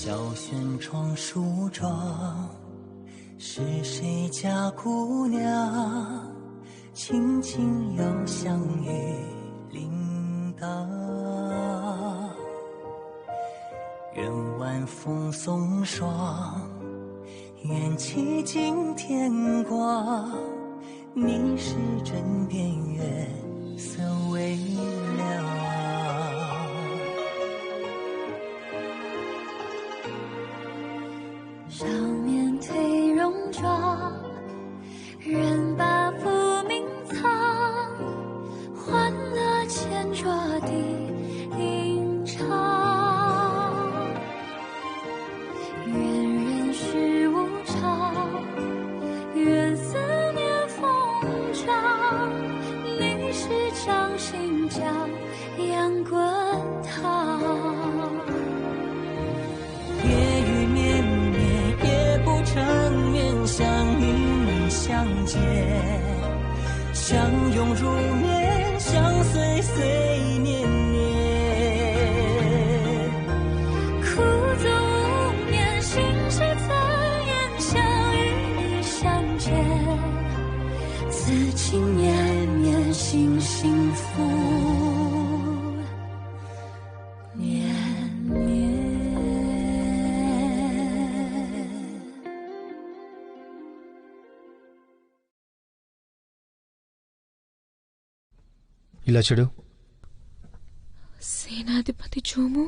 小轩窗梳妆，是谁家姑娘轻轻又香于铃铛？愿晚风送霜，愿凄尽天光，你是枕边月色微凉。少年褪戎装，人把浮名藏，欢乐前桌的吟唱。愿人世无常，愿思念风涨，历史掌心将阳滚烫。夜雨绵绵，夜不成眠，相遇相见，相拥如眠，相随随年年。苦足无眠，心事怎言？相遇相见，此情绵绵，心幸福绵绵。ఇలా చూడు. సేనాధిపతి జోము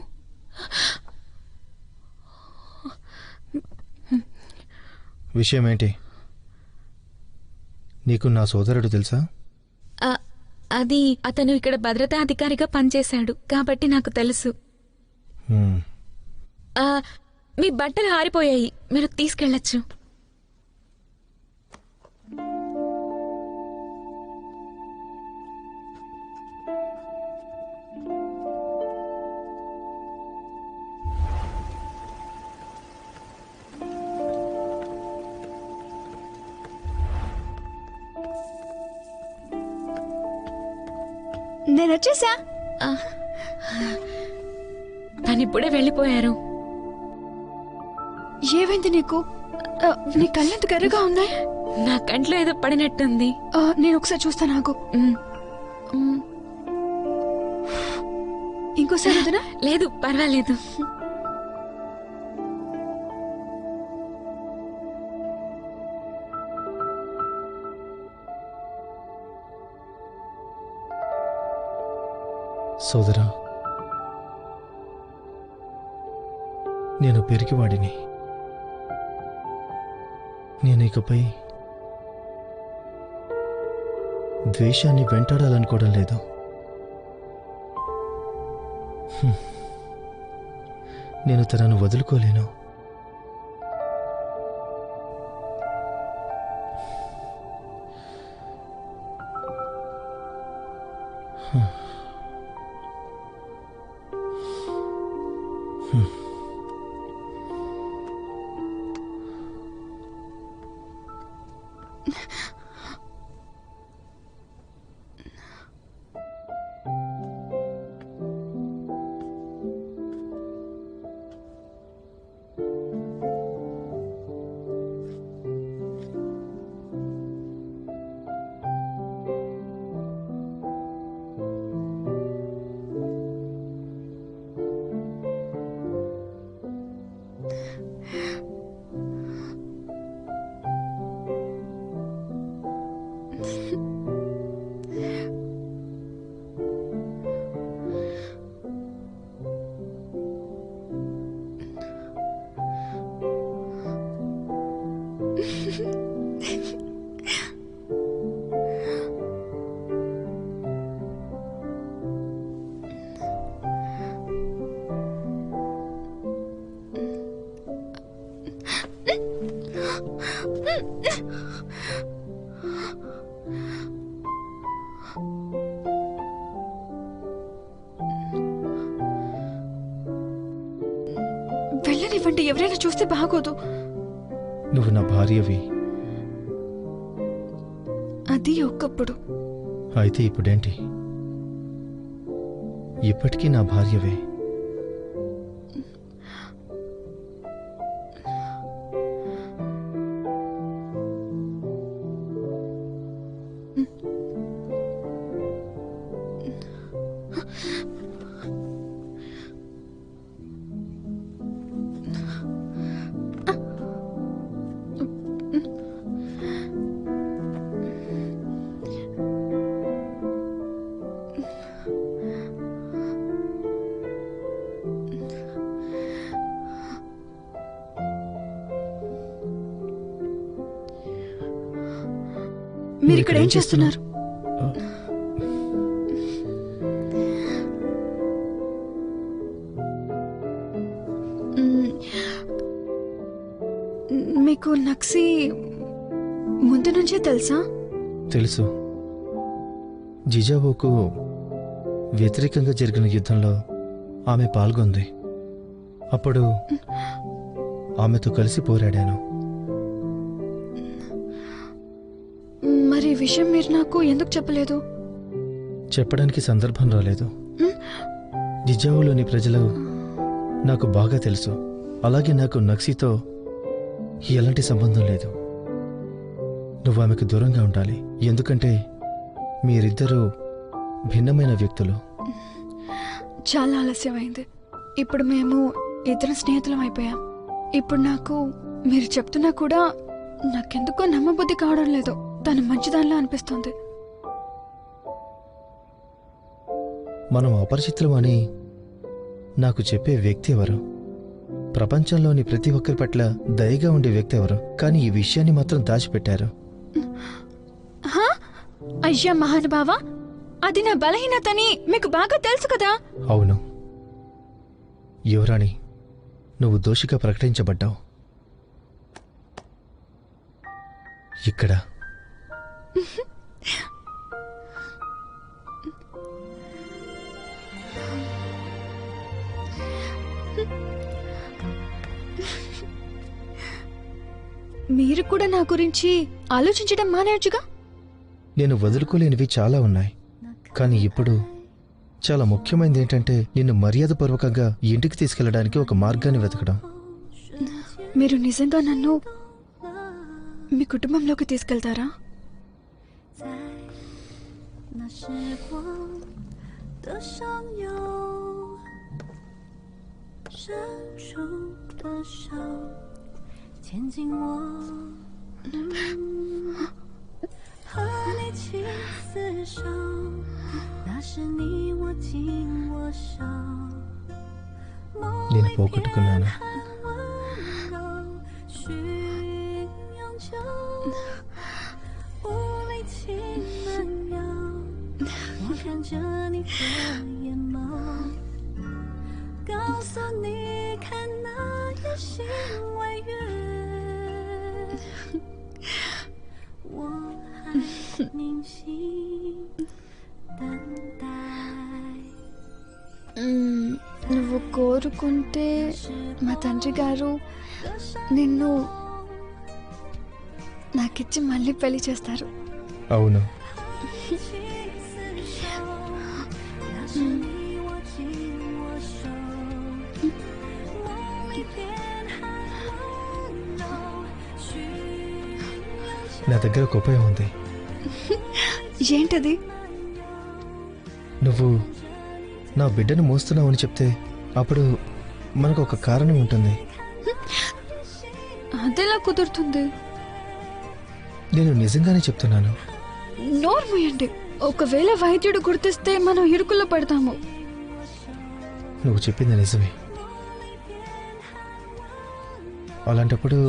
విషయం ఏంటి? నీకు నా సోదరుడు తెలుసా? అది అతను ఇక్కడ భద్రతా అధికారిగా పనిచేశాడు కాబట్టి నాకు తెలుసు. మీ బట్టలు ఆరిపోయాయి, మీరు తీసుకెళ్ళచ్చు. నేను వచ్చేసా. తనిప్పుడే వెళ్ళిపోయారు. ఏమైంది నీకు? నీ కళ్ళెందుకు ఎర్రగా ఉన్నాయి? నా కంట్లో ఏదో పడినట్టుంది. నేను ఒకసారి చూస్తాను. నాకు ఇంకోసారి వదినా? లేదు, పర్వాలేదు. సోదరా, నేను పెరిగివాడిని. నేను ఇకపై ద్వేషాన్ని వెంటాడాలనుకోవడం లేదు. నేను తనను వదులుకోలేను. వెళ్ళనివ్వండి, ఎవరైనా చూస్తే బాగోదు. నువ్వు నా భార్యవి. అది ఒకప్పుడు. అయితే ఇప్పుడేంటి? ఇప్పటికీ నా భార్యవే. మీరు ఇక్కడ ఏం చేస్తున్నారు? మీకు నక్సి ముందు నుంచే తెలుసా? తెలుసు. జిజావోకు వ్యతిరేకంగా జరిగిన యుద్ధంలో ఆమె పాల్గొంది. అప్పుడు ఆమెతో కలిసి పోరాడాను. మరి ఈ విషయం మీరు నాకు ఎందుకు చెప్పలేదు? చెప్పడానికి సందర్భం రాలేదు. జిజావోలోని ప్రజలు నాకు బాగా తెలుసు. అలాగే నాకు నక్సీతో ఎలాంటి సంబంధం లేదు. నువ్వు ఆమెకు దూరంగా ఉండాలి, ఎందుకంటే మీరిద్దరూ భిన్నమైన వ్యక్తులు. చాలా ఆలస్యమైంది. ఇప్పుడు మేము ఇద్దరు స్నేహితులం అయిపోయాం. ఇప్పుడు నాకు మీరు చెప్తున్నా కూడా నాకెందుకో నమ్మబుద్ధి కావడం లేదు. తను మంచిదానిలా అనిపిస్తుంది. మనం అపరిచితులమని నాకు చెప్పే వ్యక్తి ఎవరు? ప్రపంచంలోని ప్రతి ఒక్కరి పట్ల దయగా ఉండే వ్యక్తి ఎవరు? కానీ ఈ విషయాన్ని మాత్రం దాచిపెట్టారు. అయ్యా మహానుభావ, అది నా బలహీనతని మీకు బాగా తెలుసు కదా. అవును యువరాణి, నువ్వు దోషిగా ప్రకటించబడ్డావు. ఇక్కడ మీరు కూడా నా గురించి ఆలోచించడం మానేయచ్చుగా. నేను వదులుకోలేనివి చాలా ఉన్నాయి, కానీ ఇప్పుడు చాలా ముఖ్యమైనది ఏంటంటే నిన్ను మర్యాదపూర్వకంగా ఇంటికి తీసుకెళ్లడానికి ఒక మార్గాన్ని వెతకడం. మీరు నిజంగా నన్ను మీ కుటుంబంలోకి తీసుకెళ్తారా? నేను పోగొట్టుకున్నాను. నువ్వు కోరుకుంటే మా తండ్రి గారు నిన్ను నాకిచ్చి మళ్ళీ పెళ్లి చేస్తారు. అవును, నా దగ్గర ఒక ఉపాయం ఉంది. ఏంటది? నువ్వు నా బిడ్డను మోస్తున్నావు అని చెప్తే అప్పుడు మనకు ఒక కారణం ఉంటుంది. అదెలా కుదురుతుంది? నేను నిజంగానే చెప్తున్నాను. నోరు మూయండి. ఒకవేళ వైద్యుడు గుర్తిస్తే మనం ఇరుకుల్లో పడతాము. నువ్వు చెప్పింది నిజమే. అలాంటప్పుడు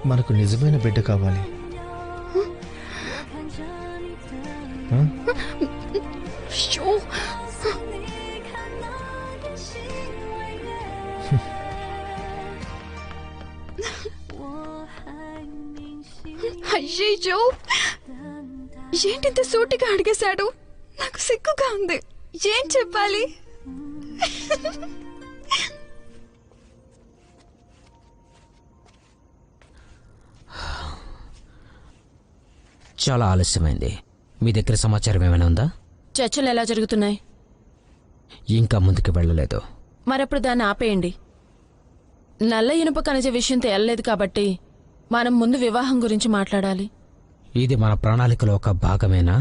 మనకు నిజమైన బిడ్డ కావాలి. అయ్యో, ఏంటింత సూటిగా అడిగేశాడు? నాకు సిగ్గుగా ఉంది. ఏం చెప్పాలి? చాలా ఆలస్యమైంది. మీ దగ్గర సమాచారం ఏమైనా ఉందా? చర్చలు ఎలా జరుగుతున్నాయి? ఇంకా ముందుకు వెళ్ళలేదు. మరప్పుడు దాన్ని ఆపేయండి. నల్ల ఇనుప ఖనిజ విషయం తేలలేదు కాబట్టి మనం ముందు వివాహం గురించి మాట్లాడాలి. ఇది మన ప్రణాళికలో ఒక భాగమేనా?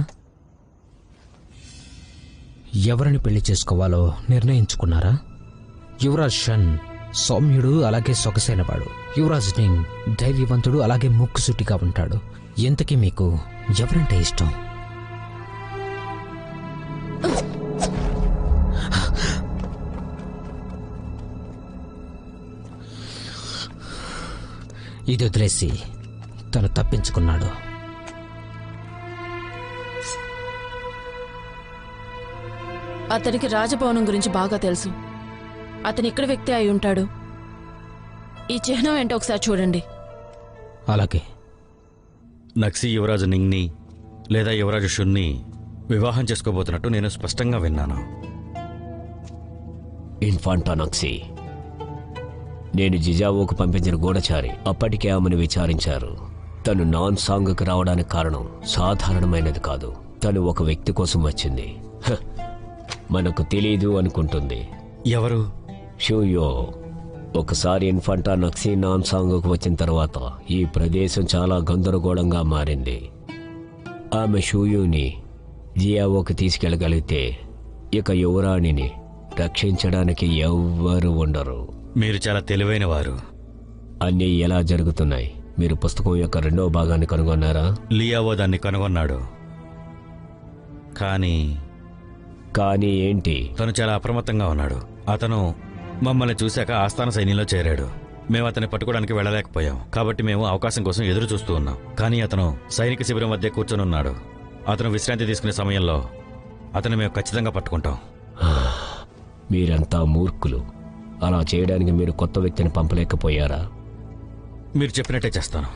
ఎవరిని పెళ్లి చేసుకోవాలో నిర్ణయించుకున్నారా? యువరాజ్ షన్ సౌమ్యుడు, అలాగే సొగసైనవాడు. యువరాజ్ సింగ్ ధైర్యవంతుడు, అలాగే ముక్కుసూటిగా ఉంటాడు. ఎంతకీ మీకు ఎవరంటే ఇష్టం? ఇది వదిలేసి తను తప్పించుకున్నాడు. అతనికి రాజభవనం గురించి బాగా తెలుసు. అతను ఇక్కడ వ్యక్తి అయి ఉంటాడు. ఈ చిహ్నం ఏంటో ఒకసారి చూడండి. అలాగే. నక్సీ యువరాజు నింగ్ని లేదా యువరాజు షున్ని వివాహం చేసుకోబోతున్నట్టు నేను స్పష్టంగా విన్నాను. ఇన్ఫాంటా నక్సీ, నేను జిజావోకు పంపించిన గూఢచారి అప్పటికే ఆమెను విచారించారు. తను నాన్ సాంగ్కి రావడానికి కారణం సాధారణమైనది కాదు. తను ఒక వ్యక్తి కోసం వచ్చింది. మనకు తెలీదు అనుకుంటుంది. ఎవరు? షూయో. ఒకసారి ఇన్ఫాంటా నక్సీ నాన్ సాంగ్కు వచ్చిన తర్వాత ఈ ప్రదేశం చాలా గందరగోళంగా మారింది. ఆమె షూయూని జియావోకి తీసుకెళ్ళగలిగితే ఇక యువరాణిని రక్షించడానికి ఎవ్వరు ఉండరు. మీరు చాలా తెలివైన వారు. అన్నీ ఎలా జరుగుతున్నాయి? మీరు పుస్తకం యొక్క 2వ భాగాన్ని కనుగొన్నారా? లియావో దాన్ని కనుగొన్నాడు. కానీ ఏంటి? తను చాలా అప్రమత్తంగా ఉన్నాడు. అతను మమ్మల్ని చూశాక ఆస్థాన సైన్యంలో చేరాడు. మేము అతన్ని పట్టుకోవడానికి వెళ్ళలేకపోయాం. కాబట్టి మేము అవకాశం కోసం ఎదురు చూస్తూ ఉన్నాం. కానీ అతను సైనిక శిబిరం మధ్య కూర్చొని ఉన్నాడు. అతను విశ్రాంతి తీసుకునే సమయంలో అతను మేము ఖచ్చితంగా పట్టుకుంటాం. మీరంతా మూర్ఖులు. అలా చేయడానికి మీరు కొత్త వ్యక్తిని పంపలేకపోయారా? మీరు చెప్పినట్టే చేస్తాను.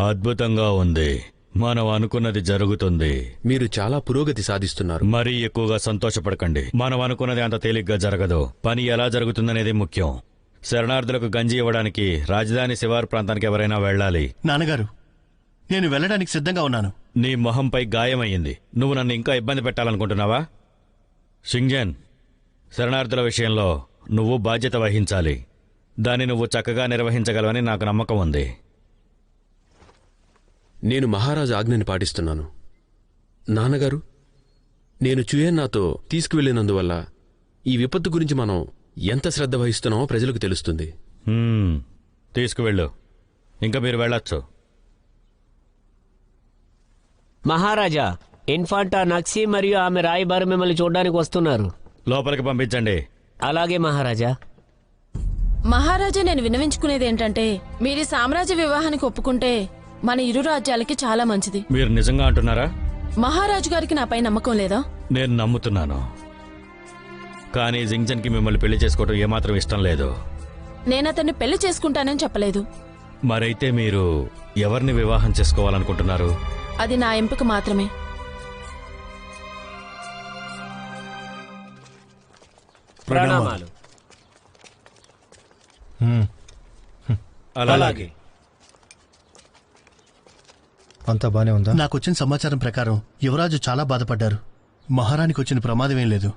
అద్భుతంగా ఉంది. మనం అనుకున్నది జరుగుతుంది. మీరు చాలా పురోగతి సాధిస్తున్నారు. మరీ ఎక్కువగా సంతోషపడకండి. మనం అనుకున్నది అంత తేలిగ్గా జరగదు. పని ఎలా జరుగుతుందనేది ముఖ్యం. శరణార్థులకు గంజి ఇవ్వడానికి రాజధాని శివారు ప్రాంతానికి ఎవరైనా వెళ్ళాలి. నాన్నగారు, నేను వెళ్ళడానికి సిద్ధంగా ఉన్నాను. నీ మొహంపై గాయమయ్యింది. నువ్వు నన్ను ఇంకా ఇబ్బంది పెట్టాలనుకుంటున్నావా? షింగ్జన్, శరణార్థుల విషయంలో నువ్వు బాధ్యత వహించాలి. దాన్ని నువ్వు చక్కగా నిర్వహించగలవని నాకు నమ్మకం ఉంది. నేను మహారాజు ఆజ్ఞని పాటిస్తున్నాను. నాన్నగారు, నేను చుయెన్నాతో తీసుకువెళ్లినందువల్ల ఈ విపత్తు గురించి మనం ఎంత శ్రద్ధ వహిస్తున్నామో ప్రజలకు తెలుస్తుంది. తీసుకువెళ్ళు. ఇంకా మీరు వెళ్ళొచ్చు. మహారాజా, ఇన్ఫాంటా నక్సీ మరియు ఆమె రాయబారి మిమ్మల్ని చూడడానికి వస్తున్నారు. లోపలికి పంపించండి. అలాగే మహారాజా. మహారాజా, నేను విన్నవించుకునేది ఏంటంటే, మీరు సామ్రాజ్య వివాహానికి ఒప్పుకుంటే మన ఇరు రాజ్యాలకి చాలా మంచిది. మీరు నిజంగా అంటున్నారా? మహారాజు గారికి నాపై నమ్మకం లేదా? నేను నమ్ముతున్నాను. కానీ జింగ్జన్కి మిమ్మల్ని పెళ్లి చేసుకోవటం ఏమాత్రం ఇష్టం లేదు. నేను అతన్ని పెళ్లి చేసుకుంటానని చెప్పలేదు. మరైతే మీరు ఎవరిని వివాహం చేసుకోవాలనుకుంటున్నారు? అది నా ఎంపిక మాత్రమే. ప్రణామాలు. అలాగే. అంతా బానే ఉందా? నాకు వచ్చిన సమాచారం ప్రకారం యువరాజు చాలా బాధపడ్డారు. మహారాణికి వచ్చిన ప్రమాదం ఏం లేదు.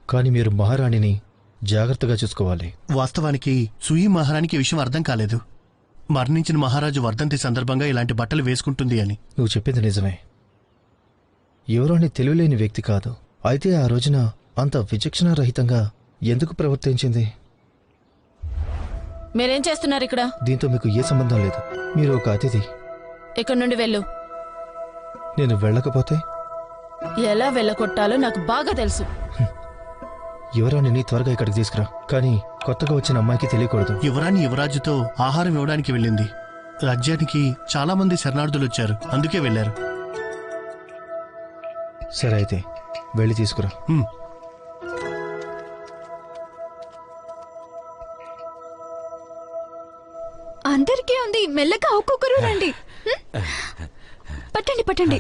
కానీ మీరు మహారాణిని జాగ్రత్తగా చూసుకోవాలి. వాస్తవానికి సుయి మహారాణికి విషయం అర్థం కాలేదు. మరణించిన మహారాజు వర్ధంతి సందర్భంగా ఇలాంటి బట్టలు వేసుకుంటుంది అని. నువ్వు చెప్పింది నిజమే. యువరాణి తెలివిలేని వ్యక్తి కాదు. అయితే ఆ రోజున అంత విచక్షణారహితంగా ఎందుకు ప్రవర్తించింది? మీరేం చేస్తున్నారు ఇక్కడ? దీంతో మీకు ఏ సంబంధం లేదు. మీరు ఒక అతిథి. ఇక్కడి నుండి వెళ్ళు. నేను వెళ్ళకపోతే? ఎలా వెళ్ళగొట్టాలో నాకు బాగా తెలుసు. యువరాణిని త్వరగా ఇక్కడికి తీసుకురా. కానీ కొత్తగా వచ్చిన అమ్మాయికి తెలియకూడదు. యువరాణి యువరాజుతో ఆహారం ఇవ్వడానికి వెళ్ళింది. రాజ్యానికి చాలా మంది శరణార్థులు వచ్చారు, అందుకే వెళ్లారు. సరే, అయితే వెళ్ళి తీసుకురా. అందరికీ ఉంది. మెల్లగా ఒక్కొక్కరు రండి. పట్టండి పట్టండి.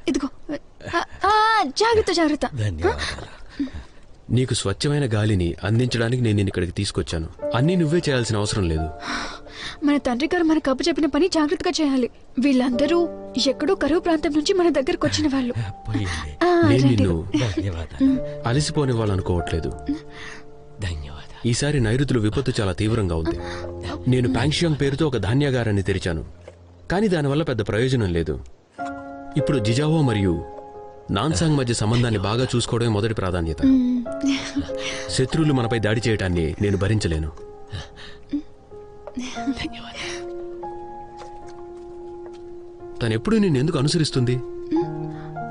ఇదిగో. జాగ్రత్త జాగ్రత్త. నీకు స్వచ్ఛమైన గాలిని అందించడానికి నేను ఇక్కడికి తీసుకొచ్చాను. అన్నీ నువ్వే చేయాల్సిన అవసరం లేదు. మన తండ్రి గారు మనకు అప్పు చెప్పిన పని జాగ్రత్తగా చేయాలి. వీళ్ళందరూ ఎక్కడో కరువు ప్రాంతం నుంచి మన దగ్గరకు వచ్చిన వాళ్ళు. నేను నిన్ను అలసిపోనివ్వాలనుకోవట్లేదు. ఈసారి నైరుతుల విపత్తు చాలా తీవ్రంగా ఉంది. నేను ప్యాంగ్షియాంగ్ పేరుతో ఒక ధాన్యాగారాన్ని తెరిచాను. కానీ దానివల్ల పెద్ద ప్రయోజనం లేదు. ఇప్పుడు జిజావో మరియు నాన్సాంగ్ మధ్య సంబంధాన్ని బాగా చూసుకోవడమే మొదటి ప్రాధాన్యత. శత్రువులు మనపై దాడి చేయటాన్ని నేను భరించలేను. తనెప్పుడు నిన్నెందుకు అనుసరిస్తుంది?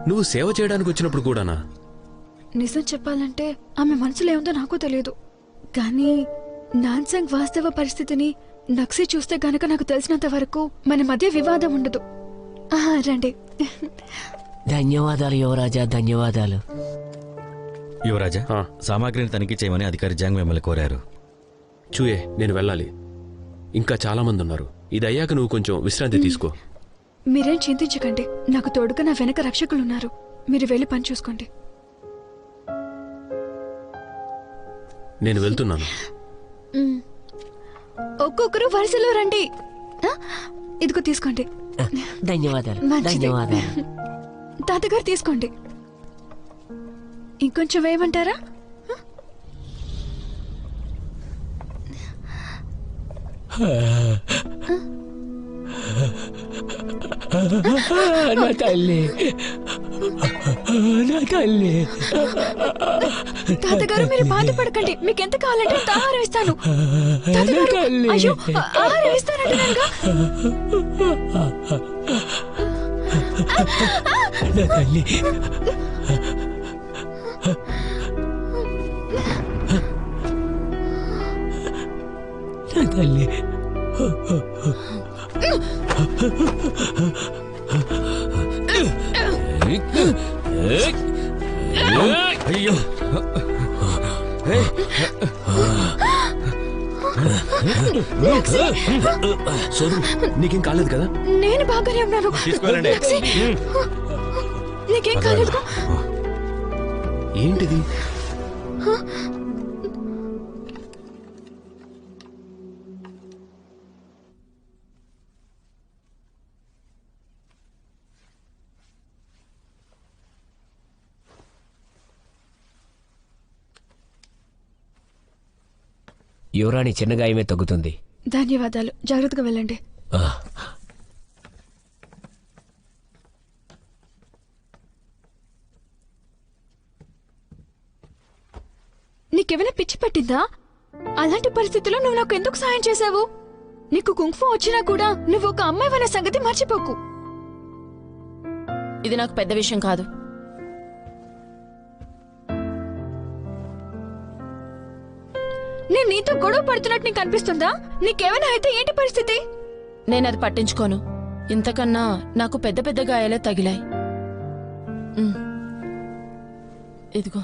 నువ్వు సేవ చేయడానికి వచ్చినప్పుడు కూడానా? నిజం చెప్పాలంటే ఆమె మనసులో ఏముందో నాకు తెలియదు. కానీ నాన్సంగ్ వాస్తవ పరిస్థితిని నక్సీ చూస్తే గనక నాకు తెలిసినంత వరకు మన మధ్య వివాదం ఉండదు. రండి. ధన్యవాదాలు యువరాజా, ధన్యవాదాలు. యువరాజా, సామాగ్రిని తనిఖీ చేయమని అధికారి జాంగ్ మిమ్మల్ని కోరారు. చూయే, నేను వెళ్ళాలి. ఇంకా చాలా మంది ఉన్నారు. ఇది అయ్యాక నువ్వు కొంచెం విశ్రాంతి తీసుకో. మీరేం చింతించకండి, నాకు తోడుగా నా వెనక రక్షకులున్నారు. మీరు వెళ్ళి పని చూసుకోండి. నేను వెళ్తున్నాను. ఒక్కొక్కరు వరుసలో రండి. ఇదిగో తీసుకోండి. ధన్యవాదాలు. ధన్యవాదాలు. తాతగారు తీసుకోండి. ఇంకొంచెం వేయమంటారా? నా తల్లి, నా తల్లి. తాతగారు మీరు బాధపడకండి, మీకు ఎంత కావాలంటే అంత ఆహారం ఇస్తాను. అయ్యో, ఆహారం ఇస్తానంటున్నానుగా. నా తల్లి. నా తల్లి. అయ్యో, సోదు, నీకేం కాలేదు కదా? నేను బాగానే ఉన్నాను. తీసుకెళ్ళండి. నీకేం కాలేదు? ఏంటిది? యువరాణి చిన్న గాయమే తగ్గుతుంది. ధన్యవాదాలు. జాగ్రత్తగా వెళ్ళండి. నీకేమైనా పిచ్చి పట్టిందా? అలాంటి పరిస్థితుల్లో నువ్వు నాకు ఎందుకు సాయం చేశావు? నీకు కుంగ్ఫు వచ్చినా కూడా నువ్వు ఒక అమ్మాయివన్న సంగతి మర్చిపోకు. ఇది నాకు పెద్ద విషయం కాదు. నేను నీతో గొడవ పడుతున్నట్టు నీకు అనిపిస్తుందా? నీకేమైనా అయితే ఏంటి పరిస్థితి? నేనది పట్టించుకోను. ఇంతకన్నా నాకు పెద్ద పెద్ద గాయాలే తగిలాయి. ఇదిగో.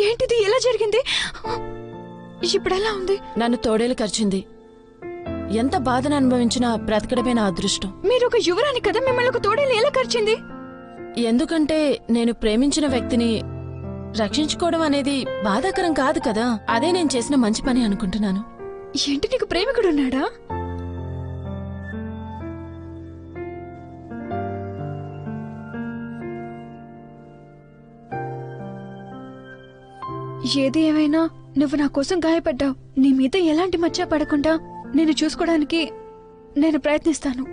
ఏంటిది? ఎలా జరిగింది? ఇప్పుడెలా ఉంది? నన్ను తోడేలు కరిచింది. ఎంత బాధను అనుభవించినా బ్రతకడమే నా అదృష్టం. మీరు ఒక యువరాణి కదా, మిమ్మల్ని ఒక తోడేలు ఎలా కరిచింది? ఎందుకంటే నేను ప్రేమించిన వ్యక్తిని రక్షించుకోవడం అనేది బాధాకరం కాదు కదా. అదే నేను చేసిన మంచి పని అనుకుంటున్నాను. ఏంటి, నీకు ప్రేమికుడున్నాడా? ఏది ఏమైనా నువ్వు నా కోసం గాయపడ్డావు. నీ మీద ఎలాంటి మచ్చ పడకుండా నేను చూసుకోవడానికి నేను ప్రయత్నిస్తాను.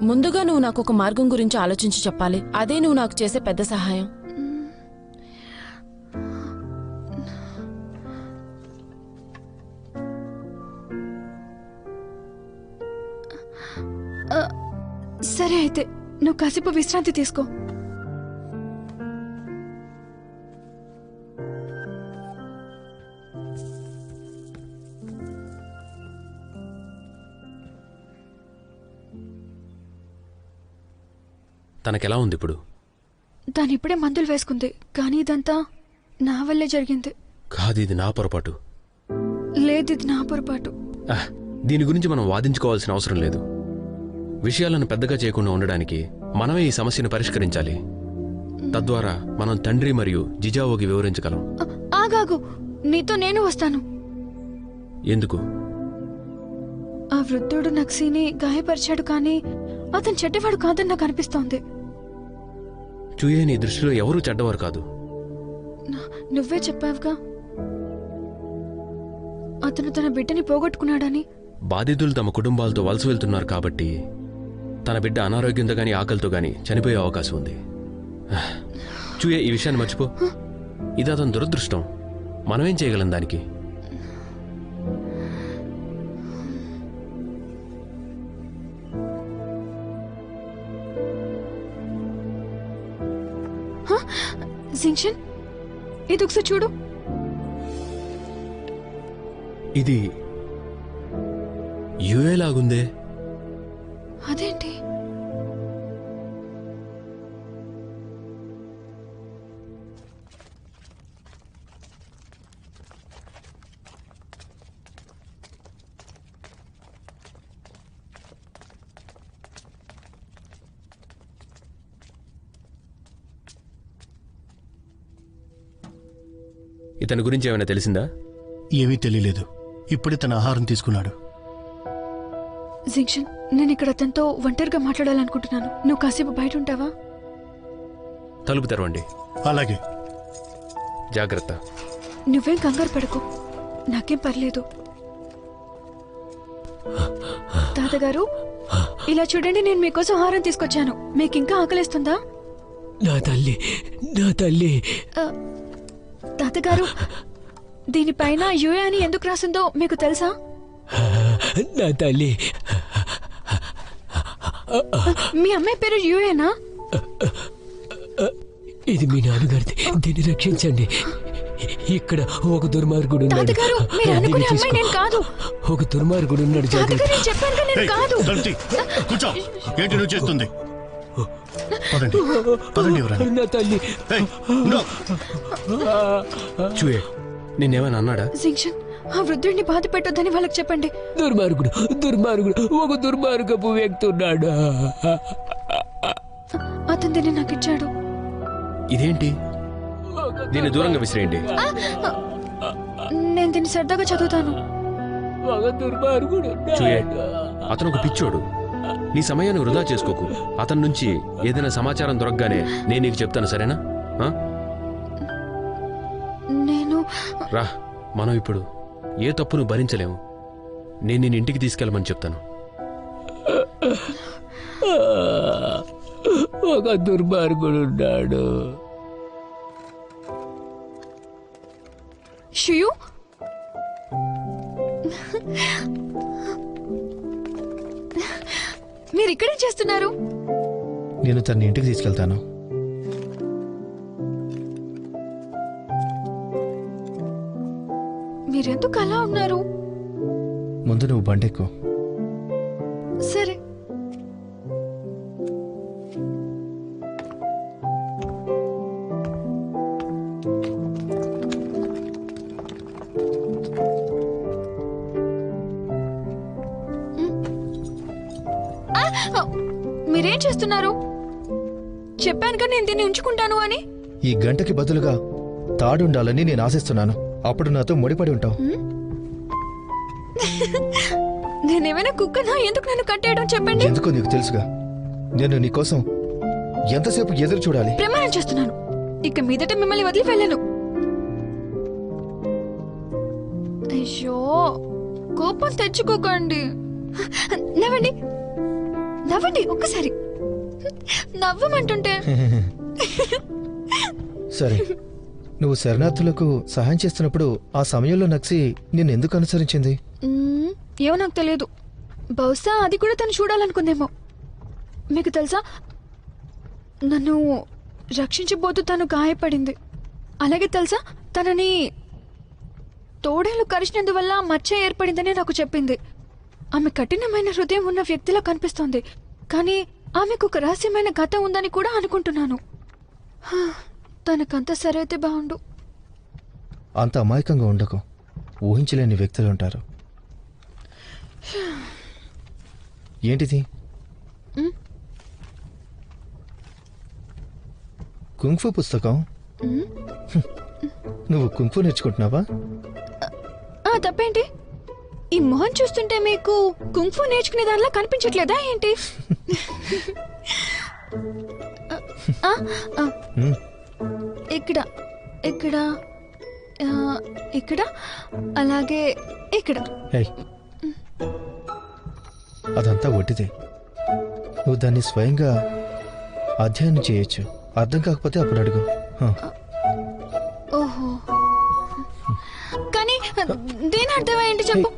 ముందుగా నువ్వు నాకు ఒక మార్గం గురించి ఆలోచించి చెప్పాలి. అదే నువ్వు నాకు చేసే పెద్ద సహాయం. సరే, అయితే నువ్వు కాసేపు విశ్రాంతి తీసుకో. తనకెలా ఉంది ఇప్పుడు? దాని ఇప్పుడే మందులు వేసుకుంది, కానీ ఇదంతా నా వల్లే జరిగింది. కాదు, ఇది నా పొరపాటు. లేదు, ఇది నా పొరపాటు. దీని గురించి మనం వాదించుకోవాల్సిన అవసరం లేదు. విషయాలను పెద్దగా చేయకుండా ఉండడానికి మనమే ఈ సమస్యను పరిష్కరించాలి. తద్వారా మనం తండ్రి మరియు జిజావోకి వివరించగలం. ఆగాగు, నీతో నేను వస్తాను. ఎందుకు? ఆ వృద్ధుడు నక్సీని గాయపరిచాడు, కానీ అతను చెడ్డవాడు కాదని నాకు అనిపిస్తోంది. చూయే, నీ దృష్టిలో ఎవరూ చెడ్డవారు కాదు. నువ్వే చెప్పావుగా అతను తన బిడ్డని పోగొట్టుకున్నాడని. బాధితులు తమ కుటుంబాలతో వలస వెళ్తున్నారు కాబట్టి తన బిడ్డ అనారోగ్యంతో గానీ ఆకలితో గానీ చనిపోయే అవకాశం ఉంది. చూయే, ఈ విషయాన్ని మర్చిపో. ఇది అతని దురదృష్టం. మనమేం చేయగలం దానికి? జింక్షన్ ఇది ఒకసారి చూడు. ఇది యుఏ లాగుందే. అదేంటి? ఇతని గురించి ఏమైనా తెలిసిందా? ఏమీ తెలియలేదు. ఇప్పుడే తన ఆహారం తీసుకున్నాడు. జింక్షన్ నేను ఇక్కడ అతనితో ఒంటరిగా మాట్లాడాలనుకుంటున్నాను. నువ్వు కాసేపు బయట ఉంటావా? తలుపు తెరవండి. అలాగే. జాగ్రత్త. నువ్వేం కంగారు పడకు, నాకేం పర్లేదు. తాతగారు ఇలా చూడండి, నేను మీకోసం ఆహారం తీసుకొచ్చాను. మీకు ఇంకా ఆకలిస్తుందా? నా తల్లి, నా తల్లి. తాతగారు దీనిపైన యుఏ అని ఎందుకు రాసిందో మీకు తెలుసా? నా తల్లి. మీ అమ్మాయి పేరు యుఏనా? ఇది మీ నాన్నగారిది, దీన్ని రక్షించండి. ఇక్కడ ఒక దుర్మార్గుడు ఉన్నాడు. తాతగారు మీరు అనుకునే అమ్మాయి నేను కాదు. ఒక దుర్మార్గుడు ఉన్నాడు. తాతగారు నేను చెప్పాను నేను కాదు. కూర్చో. ఏంటి నువ్వు చేస్తుంది? పదండి పదండి. ఎవరన్నా నా తల్లి. చూయే, నిన్నేమైనా అన్నాడా? జింక్షన్ ఆ వృద్ధుడిని బాధ పెట్టొద్దని వాళ్ళకి చెప్పండి. దుర్మార్గుడు, దుర్మార్గుడు, ఒక దుర్మార్గపు వ్యక్తి ఉన్నాడు. అతను దీన్ని నాకు ఇచ్చాడు. ఇదేంటి? దీన్ని దూరంగా విసిరేయండి. నేను దీన్ని సరదాగా చదువుతాను. ఒక దుర్మార్గుడు చూయే, అతను ఒక పిచ్చోడు. నీ సమయాన్ని వృధా చేసుకోకు. అతని నుంచి ఏదైనా సమాచారం దొరకగానే నేను నీకు చెప్తాను, సరేనా? నేను రా, మనం ఇప్పుడు ఏ తప్పును భరించలేము. నేను నిన్ను ఇంటికి తీసుకెళ్ళమని చెప్తాను. ఒక దుర్మార్గుడు ఉన్నాడు. షియు మీరు ఇక్కడే చేస్తున్నారు? నేను తన ఇంటికి తీసుకెళ్తాను. మీరెందుకు అలా ఉన్నారు? ముందు నువ్వు బండెక్కు. సరే. మీరేం చేస్తున్నారు? చెప్పాను కదా నేను దీన్ని ఉంచుకుంటాను అని. ఈ గంటకి బదులుగా తాడుండాలని నేను ఆశిస్తున్నాను. అప్పుడు నాతో ముడిపడి ఉంటావు. నేనేమైనా కుక్కనా? ఎందుకు నన్ను కట్టేయడం చెప్పండి. ఎందుకో నీకు తెలుసుగా. నేను నీకోసం ఎంతసేపు ఎదురు చూడాలి? ప్రమాణం చేస్తున్నాను, ఇక మీదట మిమ్మల్ని వదిలి వెళ్ళను. అయ్యో కోపం తెచ్చుకోకండి. నవ్వండి నవ్వండి ఒక్కసారి. నవ్వమంటుంటే. సరే, నువ్వు శరణార్థులకు సహాయం చేస్తున్నప్పుడు ఆ సమయంలో నక్సి నిన్నెందుకు అనుసరించింది? ఏమో నాకు తెలియదు. బహుశా అది కూడా తను చూడాలనుకుందేమో. మీకు తెలుసా, నన్ను రక్షించబోతూ తను గాయపడింది. అలాగే తెలుసా, తనని తోడేలు కరిచినందువల్ల మచ్చ ఏర్పడిందని నాకు చెప్పింది. ఆమె కఠినమైన హృదయం ఉన్న వ్యక్తిలా కనిపిస్తోంది, కానీ ఆమెకు ఒక రహస్యమైన గతం ఉందని కూడా అనుకుంటున్నాను. తనకంత సరైతే బాగుండు. అంత అమాయకంగా ఉండకు. ఊహించలేని వ్యక్తులు ఉంటారు. ఏంటిది? కుంగ్ఫు పుస్తకం. నువ్వు కుంగ్ఫు నేర్చుకుంటున్నావా? తప్పేంటి? ఈ మొహం చూస్తుంటే మీకు కుంగ్ఫు నేర్చుకునే దానిలా కనిపించట్లేదా ఏంటి? ఇక్కడ ఇక్కడ ఇక్కడ అలాగే ఇక్కడ. అదంతా ఒట్టిదే. నువ్వు దాన్ని స్వయంగా అధ్యయనం చేయొచ్చు. అర్థం కాకపోతే అప్పుడు అడుగు. ఓహో, కానీ దేని అర్థమా ఏంటి చెప్పు.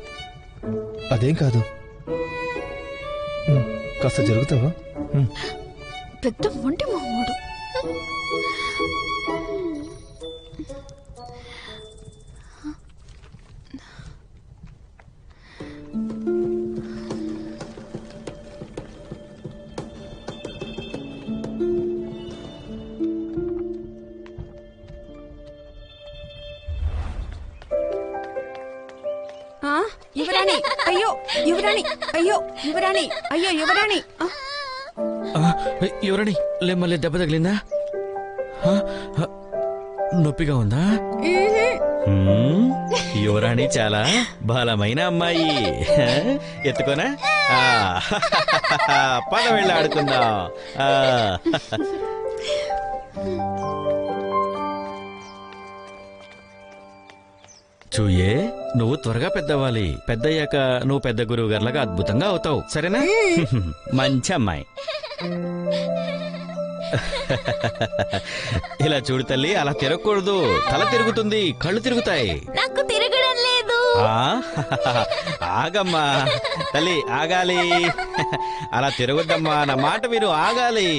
అదేం కాదు, కాస్త జరుగుతావా? పెద్ద ఒంటి మొహముడు. యువరాణి అయ్యో యువరాణి అయ్యో యువరాణి అయ్యో యువరాణి యువరాణి లేమల్లే దెబ్బ తగిలిందా? నొప్పిగా ఉందా? యువరాణి చాలా బలమైన అమ్మాయి. ఎత్తుకోనా? పద వెళ్ళి ఆడుకుందాం. చూయే, నువ్వు త్వరగా పెద్దవ్వాలి. పెద్దయ్యాక నువ్వు పెద్ద గురువు గారిలాగా అద్భుతంగా అవుతావు, సరేనా? మంచి అమ్మాయి. ఇలా చూడు తల్లి, అలా తిరగకూడదు. తల తిరుగుతుంది, కళ్ళు తిరుగుతాయి. నాకు తిరగడం లేదు. ఆగమ్మా తల్లి, ఆగాలి. అలా తిరగొద్దమ్మా, నా మాట మీరు ఆగాలి.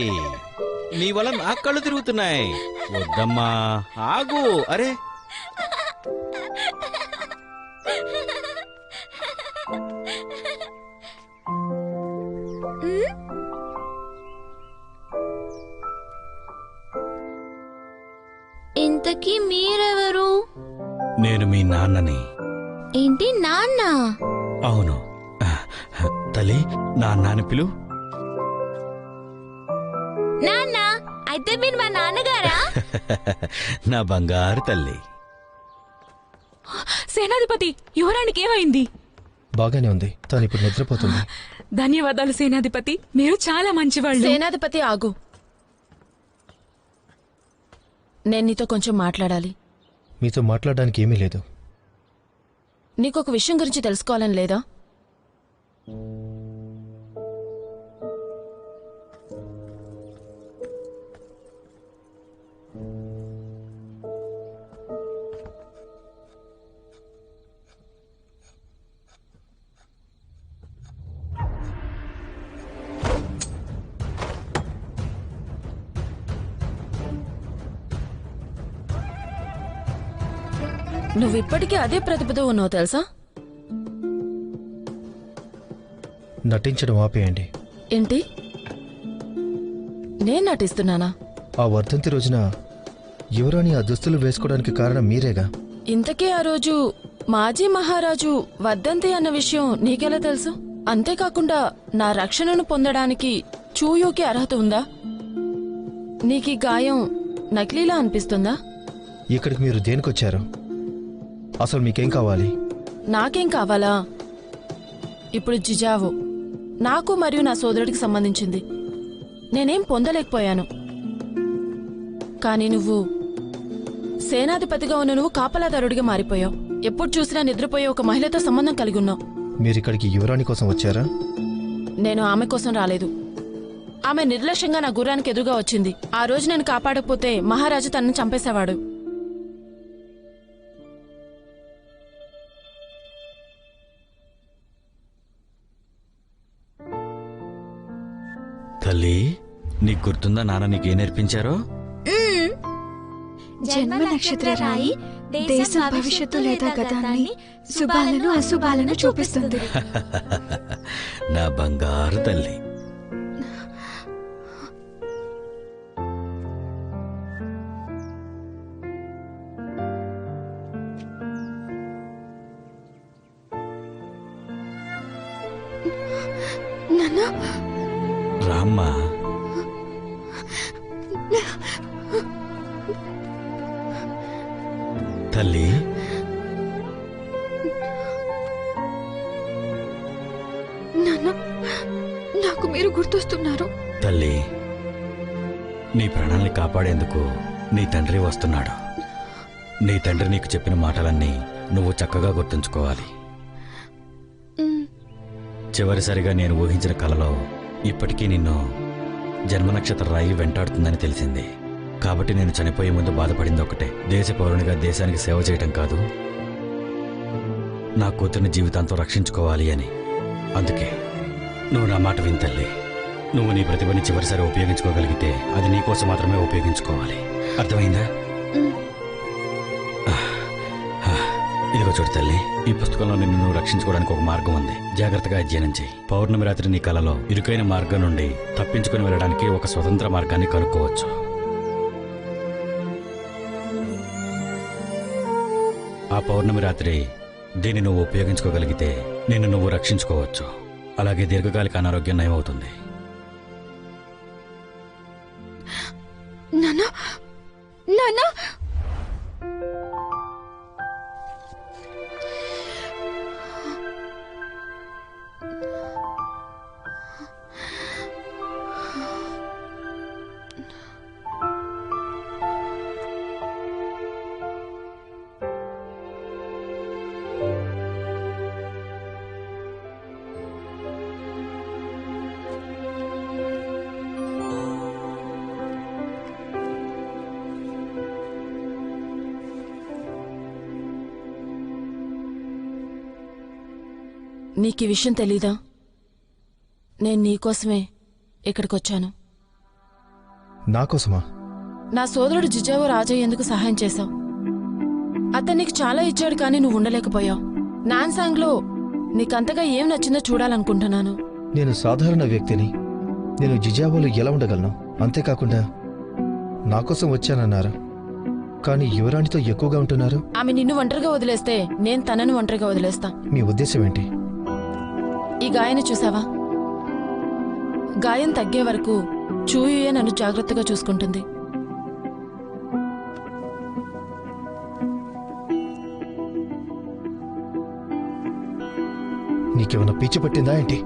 నీ వల్ల నా కళ్ళు తిరుగుతున్నాయి. వద్దమ్మా, ఆగు. అరే ఇంతకీ మీరెవరు? నేను మీ నాన్నని. ఏంటి నాన్న? అవును తల్లి, నాన్నని పిలు. నాన్న అయితే మీరు మా నాన్నగారా? నా బంగారు తల్లి. సేనాధిపతి, యువరానికి ఏమైంది? బాగానే ఉంది, తను ఇప్పుడు నిద్రపోతుంది. ధన్యవాదాలు సేనాధిపతి, మీరు చాలా మంచివాళ్ళు. సేనాధిపతి ఆగు, నేను నీతో కొంచెం మాట్లాడాలి. మీతో మాట్లాడడానికి ఏమీ లేదు. నీకొక విషయం గురించి తెలుసుకోవాలని లేదా? నువ్విప్పటికీ అదే ప్రతిభతో ఉన్నావు తెలుసా? నటించడం ఆపేయండి. ఏంటి, నేను నటిస్తున్నానా? ఆ వర్ధంతి రోజున యువరాణి ఆ దుస్తులు వేసుకోవడానికి కారణం మీరేగా? ఇంతకీ ఆ రోజు మాజీ మహారాజు వర్ధంతి అన్న విషయం నీకెలా తెలుసు? అంతేకాకుండా నా రక్షణను పొందడానికి చూయూకి అర్హత ఉందా? నీకీ గాయం నకిలీలా అనిపిస్తుందా? ఇక్కడికి మీరు దేనికొచ్చారు? అసలు మీకేం కావాలి? నాకేం కావాలా? ఇప్పుడు జిజావో నాకు మరియు నా సోదరుడికి సంబంధించింది. నేనేం పొందలేకపోయాను. కానీ నువ్వు సేనాధిపతిగా ఉన్న నువ్వు కాపలాదారుడిగా మారిపోయావు. ఎప్పుడు చూసినా నిద్రపోయే ఒక మహిళతో సంబంధం కలిగి ఉన్నావు. మీరిక్కడికి యువరాణి కోసం వచ్చారా? నేను ఆమె కోసం రాలేదు. ఆమె నిర్లక్ష్యంగా నా గుర్రానికి ఎదురుగా వచ్చింది. ఆ రోజు నేను కాపాడకపోతే మహారాజు తనను చంపేసేవాడు. తల్లి, నీకు గుర్తుందా నాన్న నీకే నేర్పించారో? జన్మ నక్షత్ర రాయి దేశం భవిష్యత్తు లేదా గతాన్ని, శుభాలను అశుభాలను చూపిస్తుంది. నా బంగారు తల్లి. నాన్నా, రామ్మా. తల్లి, నాన్న, నాకు మీరు గుర్తొస్తున్నారు. తల్లి, నీ ప్రాణాల్ని కాపాడేందుకు నీ తండ్రి వస్తున్నాడు. నీ తండ్రి నీకు చెప్పిన మాటలన్నీ నువ్వు చక్కగా గుర్తుంచుకోవాలి. చివరిసారిగా నేను ఊహించిన కలలో ఇప్పటికీ నిన్ను జన్మనక్షత్ర రాయి వెంటాడుతుందని తెలిసింది. కాబట్టి నేను చనిపోయే ముందు బాధపడింది ఒకటే, దేశ పౌరునిగా దేశానికి సేవ చేయటం కాదు, నా కూతుర్ని జీవితాంతం రక్షించుకోవాలి అని. అందుకే నువ్వు నా మాట విని తల్లి. నువ్వు నీ ప్రతిభని చివరిసారి ఉపయోగించుకోగలిగితే అది నీ కోసం మాత్రమే ఉపయోగించుకోవాలి. అర్థమైందా? ఇదిగో చూడు తల్లి, ఈ పుస్తకంలో నిన్ను నువ్వు రక్షించుకోవడానికి ఒక మార్గం ఉంది. జాగ్రత్తగా అధ్యయనం చేయి. పౌర్ణమి రాత్రి నీ కలలో ఇరుకైన మార్గం నుండి తప్పించుకుని వెళ్ళడానికి ఒక స్వతంత్ర మార్గాన్ని కనుక్కోవచ్చు. ఆ పౌర్ణమి రాత్రి దీన్ని నువ్వు ఉపయోగించుకోగలిగితే నిన్ను నువ్వు రక్షించుకోవచ్చు. అలాగే దీర్ఘకాలిక అనారోగ్యం నయమవుతుంది. నాన్న, నాన్న, నీకు ఈ విషయం తెలీదా? నేను నీకోసమే ఇక్కడికొచ్చాను. నాకోసమా? నా సోదరుడు జిజావో రాజయ్య ఎందుకు సహాయం చేశావు? అతను నీకు చాలా ఇచ్చాడు, కానీ నువ్వు ఉండలేకపోయావు. నాన్సాంగ్లో నీకంతగా ఏం నచ్చిందో చూడాలనుకుంటున్నాను. నేను సాధారణ వ్యక్తిని. నేను జిజావోలో ఎలా ఉండగలను? అంతేకాకుండా నాకోసం వచ్చానన్నారు, కానీ యువరాణితో ఎక్కువగా ఉంటున్నారు. ఆమె నిన్ను ఒంటరిగా వదిలేస్తే నేను తనను ఒంటరిగా వదిలేస్తా. మీ ఉద్దేశం ఏంటి? ఈ గాయాన్ని చూసావా? గాయం తగ్గే వరకు చూయుయే నన్ను జాగ్రత్తగా చూసుకుంటుంది. నీకేమైనా పిచ్చి పట్టిందా ఏంటి?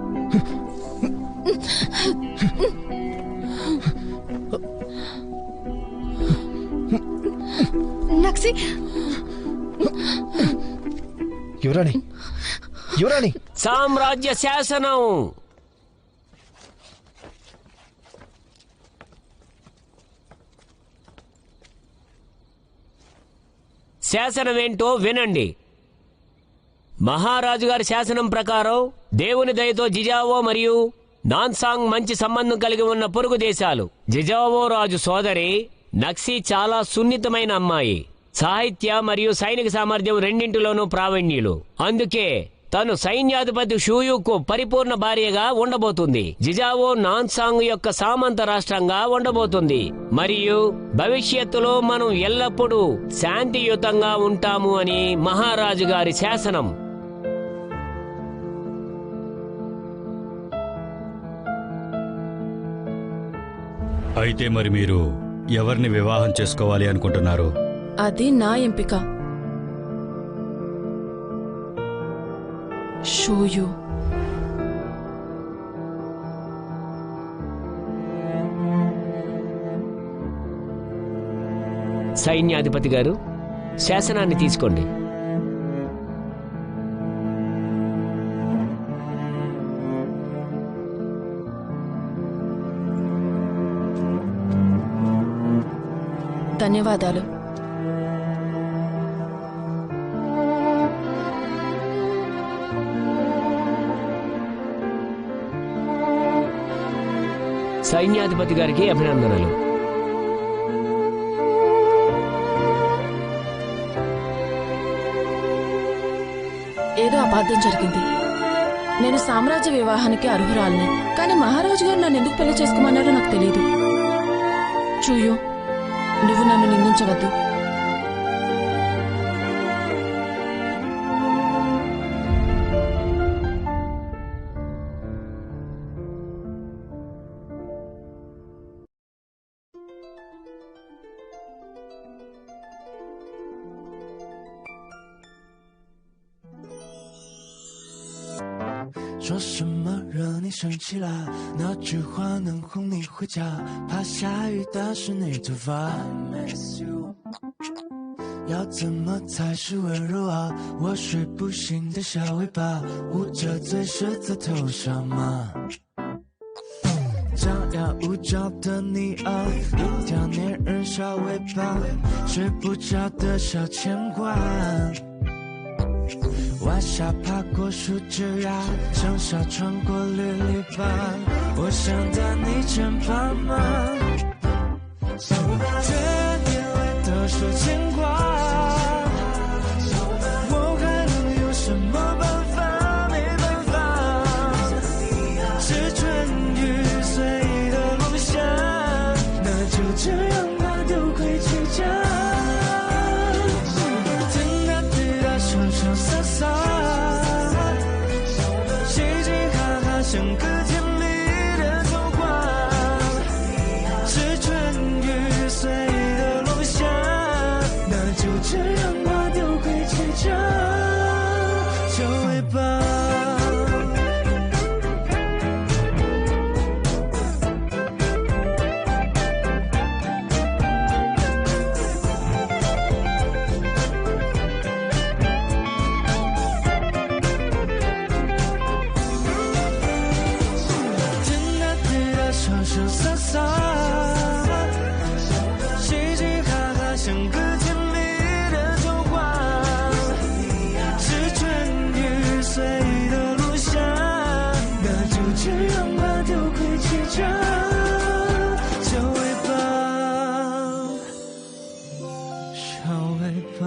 నక్సి, యువరాణి, యువరాణి! సామ్రాజ్య శాసనం. శాసనమేంటో వినండి. మహారాజు గారి శాసనం ప్రకారం దేవుని దయతో జిజావో మరియు నాన్సాంగ్ మంచి సంబంధం కలిగి ఉన్న పొరుగు దేశాలు. జిజావో రాజు సోదరి నక్సీ చాలా సున్నితమైన అమ్మాయి. సాహిత్య మరియు సైనిక సామర్థ్యం రెండింటిలోనూ ప్రావీణ్యులు. అందుకే తను సైన్యాధిపతి షూయుకు పరిపూర్ణ భార్యగా ఉండబోతుంది. జిజావో నాన్సాంగ్ యొక్క సామంత రాష్ట్రంగా ఉండబోతుంది. మరియు భవిష్యత్తులో మనం ఎల్లప్పుడూ శాంతియుతంగా ఉంటాము అని మహారాజు గారి శాసనం. అయితే మరి మీరు ఎవరిని వివాహం చేసుకోవాలి అనుకుంటున్నారు? అది నా ఎంపిక. షూయు. సైన్యాధిపతి గారు, శాసనాన్ని తీసుకోండి. ధన్యవాదాలు. సైన్యాధిపతి గారికి అభినందనలు. ఏదో అపార్థం జరిగింది. నేను సామ్రాజ్య వివాహానికి అర్హురాలిని, కానీ మహారాజు గారు నన్ను ఎందుకు పెళ్లి చేసుకోమన్నారో నాకు తెలియదు. చూయు, నువ్వు నన్ను నిందించవద్దు.说什么惹你生气了？那句话能哄你回家？怕下雨打湿你头发。要怎么才是温柔啊？我睡不醒的小尾巴，捂着嘴舌在头上吗？张牙舞爪的你啊，一条粘人小尾巴，睡不着的小牵挂。晚霞爬过树枝桠，长沙穿过绿篱笆，我想在你身旁吗？这年来的手牵挂，我还能有什么办法？没办法，是春雨随的落下，那就这样吧，丢盔弃甲。听他对他潇潇洒洒，嘻嘻哈哈像个甜蜜的童话，是春雨随的落下，那就这样吧，丢盔弃甲，就尾巴。潇潇洒洒，嘻嘻哈哈像个甜蜜的童话，是春雨随的落下，那就这样吧，丢盔弃甲，小尾巴，小尾巴。